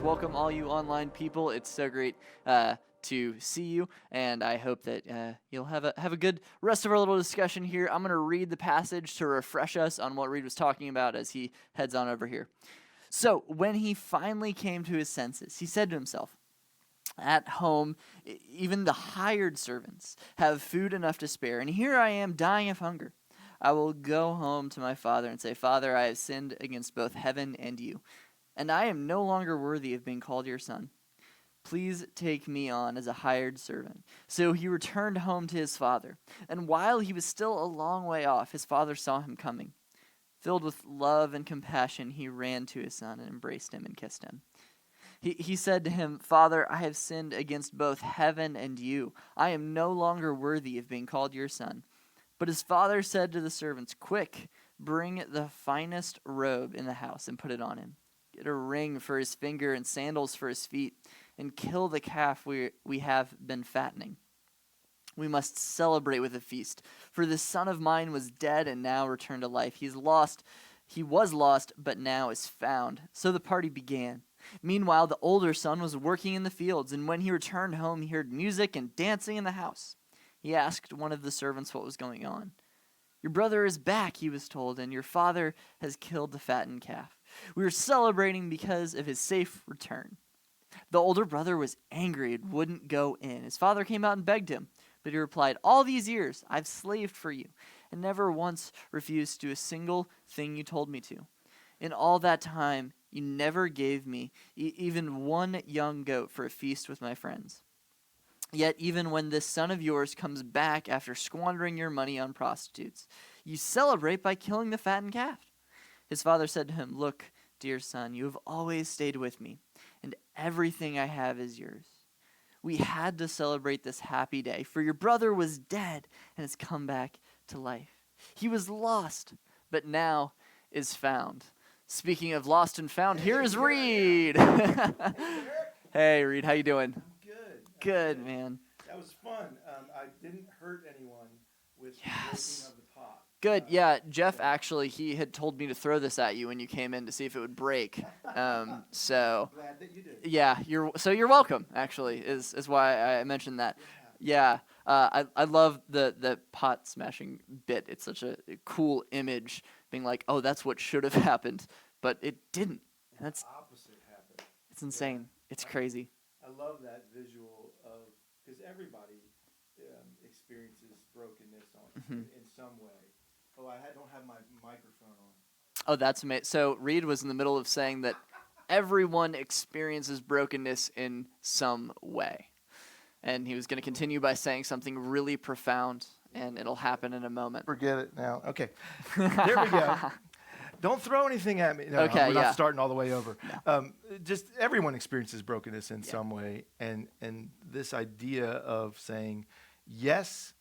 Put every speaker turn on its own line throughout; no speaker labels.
Welcome, all you online people. It's so great to see you, and I hope that you'll have a good rest of our little discussion here. I'm going to read the passage to refresh us on what Reid was talking about as he heads on over here. So, when he finally came to his senses, he said to himself, "At home, even the hired servants have food enough to spare, and here I am dying of hunger. I will go home to my father and say, 'Father, I have sinned against both heaven and you, and I am no longer worthy of being called your son. Please take me on as a hired servant.' So he returned home to his father, and while he was still a long way off, his father saw him coming. Filled with love and compassion, he ran to his son and embraced him and kissed him. He said to him, 'Father, I have sinned against both heaven and you. I am no longer worthy of being called your son.' But his father said to the servants, 'Quick, bring the finest robe in the house and put it on him. Get a ring for his finger and sandals for his feet, and kill the calf we have been fattening. We must celebrate with a feast, for this son of mine was dead and now returned to life. He was lost, but now is found.' So the party began. Meanwhile, the older son was working in the fields, and when he returned home, he heard music and dancing in the house. He asked one of the servants what was going on. 'Your brother is back,' he was told, 'and your father has killed the fattened calf. We are celebrating because of his safe return.' The older brother was angry and wouldn't go in. His father came out and begged him, but he replied, 'All these years I've slaved for you and never once refused to do a single thing you told me to. In all that time, you never gave me even one young goat for a feast with my friends. Yet even when this son of yours comes back after squandering your money on prostitutes, you celebrate by killing the fattened calf.' His father said to him, 'Look, dear son, you have always stayed with me, and everything I have is yours. We had to celebrate this happy day, for your brother was dead and has come back to life. He was lost, but now is found.'" Speaking of lost and found, here is Reid. Hey, Reid, how you doing?
Good.
Good, man.
That was fun. I didn't hurt anyone with the breaking of the pot.
Good. Yeah, Jeff actually, he had told me to throw this at you when you came in to see if it would break. So
Glad that you did.
yeah, you're welcome. Actually, is why I mentioned that. Yeah, I love the pot smashing bit. It's such a cool image, being like, oh, that's what should have happened, but it didn't. And that's
The opposite happened.
it's insane. It's crazy.
I love that visual of, because everybody experiences brokenness in some way. Oh, don't have my microphone on.
Oh, that's amazing. So Reid was in the middle of saying that everyone experiences brokenness in some way. And he was going to continue by saying something really profound, and it'll happen in a moment.
Forget it now. Okay. There we go. Don't throw anything at me. No,
Okay,
we're
yeah.
not starting all the way over.
No.
Just everyone experiences brokenness in some way. And this idea of saying yes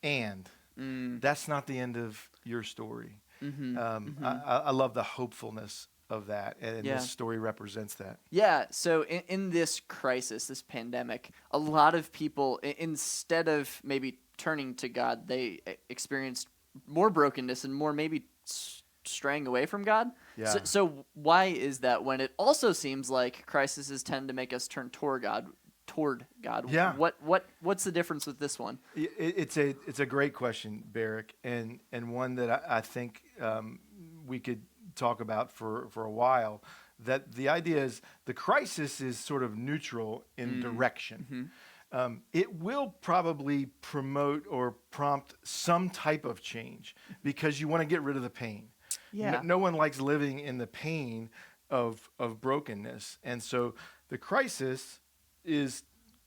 and that's not the end of your story. I love the hopefulness of that, and this story represents that.
Yeah, so in this crisis, this pandemic, a lot of people, instead of maybe turning to God, they experienced more brokenness and more maybe straying away from God.
Yeah.
So why is that when it also seems like crises tend to make us turn toward God? Yeah. What's the difference with this one?
It's a great question, Barak, and one that I think we could talk about for a while. That the idea is the crisis is sort of neutral in direction. It will probably promote or prompt some type of change because you want to get rid of the pain.
Yeah.
No one likes living in the pain of brokenness, and so the crisis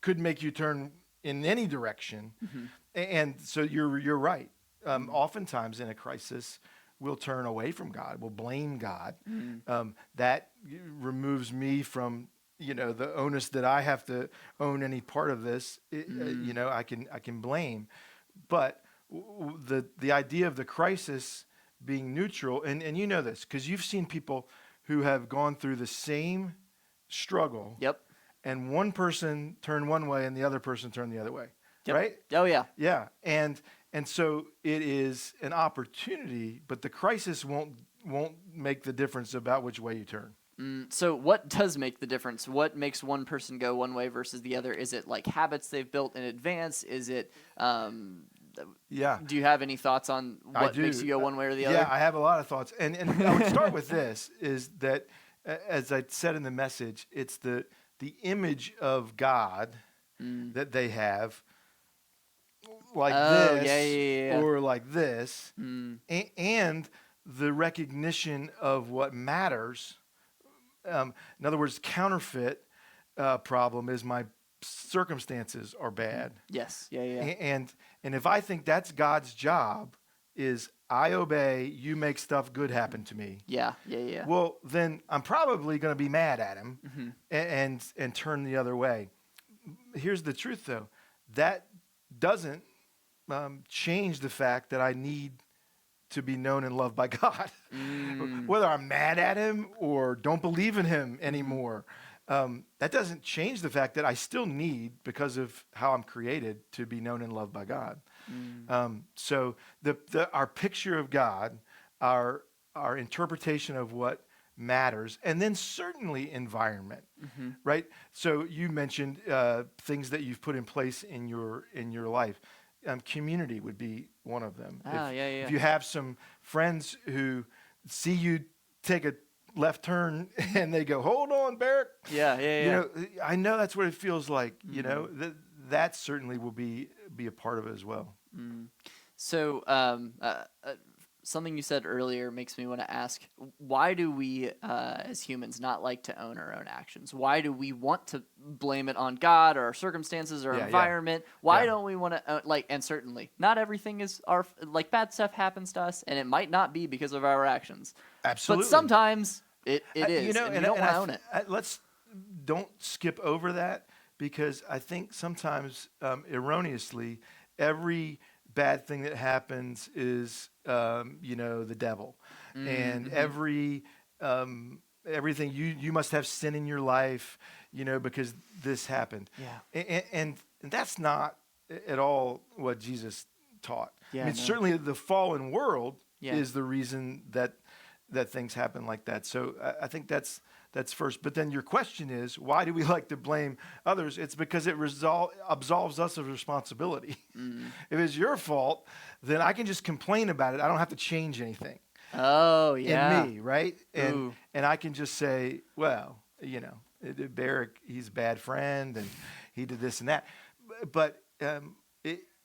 could make you turn in any direction. And so you're right. Oftentimes in a crisis, we'll turn away from God. We'll blame God. That removes me from the onus that I have to own any part of this. I can blame. But the idea of the crisis being neutral, and you know this because you've seen people who have gone through the same struggle.
Yep.
And one person turned one way and the other person turned the other way, right?
Oh, yeah.
Yeah, and so it is an opportunity, but the crisis won't make the difference about which way you turn.
So what does make the difference? What makes one person go one way versus the other? Is it like habits they've built in advance? Is it
Yeah,
do you have any thoughts on
I
what
do.
makes you go one way or the
Yeah,
other?
I have a lot of thoughts, and I would start with this: is that, as I said in the message, it's the image of God that they have, like
Oh, yeah, yeah,
this
yeah, yeah.
or like this, and the recognition of what matters. In other words, counterfeit problem is my circumstances are bad.
Yes. Yeah, yeah.
And if I think that's God's job, is I obey, you make stuff good happen to me.
Yeah, yeah, yeah.
Well, then I'm probably going to be mad at him and turn the other way. Here's the truth, though. That doesn't change the fact that I need to be known and loved by God. Whether I'm mad at him or don't believe in him anymore, that doesn't change the fact that I still need, because of how I'm created, to be known and loved by God. So our picture of God, our interpretation of what matters, and then certainly environment, right? So you mentioned things that you've put in place in your life. Community would be one of them. If you have some friends who see you take a left turn and they go, "Hold on, Barak."
Yeah, yeah, yeah.
You know, I know that's what it feels like. You know, that certainly will be a part of it as well.
So, something you said earlier makes me want to ask, why do we, as humans, not like to own our own actions? Why do we want to blame it on God or our circumstances or our environment? Why don't we want to, and certainly, not everything is bad stuff happens to us, and it might not be because of our actions.
Absolutely.
But sometimes it is, and we don't want to own it.
Let's don't skip over that, because I think sometimes, erroneously, every bad thing that happens is, the devil, and everything you must have sin in your life, because this happened.
Yeah.
And that's not at all what Jesus taught.
Yeah,
I mean,
no.
certainly the fallen world is the reason that things happen like that. So I think that's first. But then your question is, why do we like to blame others? It's because it absolves us of responsibility. If it's your fault, then I can just complain about it. I don't have to change anything.
Oh, yeah.
In me, right?
Ooh.
And I can just say, well, Barak, he's a bad friend, and he did this and that. But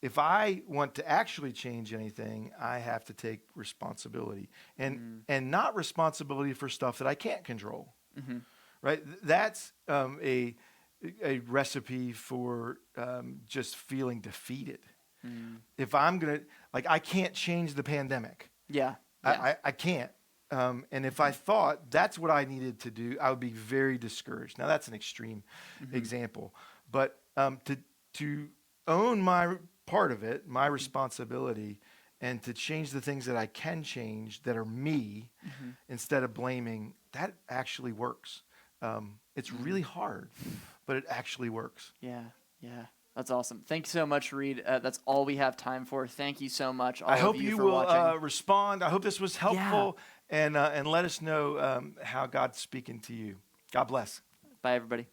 if I want to actually change anything, I have to take responsibility, and not responsibility for stuff that I can't control. Right? That's a recipe for just feeling defeated. If I'm gonna, I can't change the pandemic.
Yeah.
I can't. And if I thought that's what I needed to do, I would be very discouraged. Now that's an extreme example, but to own my part of it, my responsibility, and to change the things that I can change that are me, instead of blaming, that actually works. It's really hard, but it actually works.
Yeah, yeah. That's awesome. Thank you so much, Reid. That's all we have time for. Thank you so much, all
I
of
hope
you
you
for
will
watching.
respond. I hope this was helpful, and let us know how God's speaking to you. God bless.
Bye, everybody.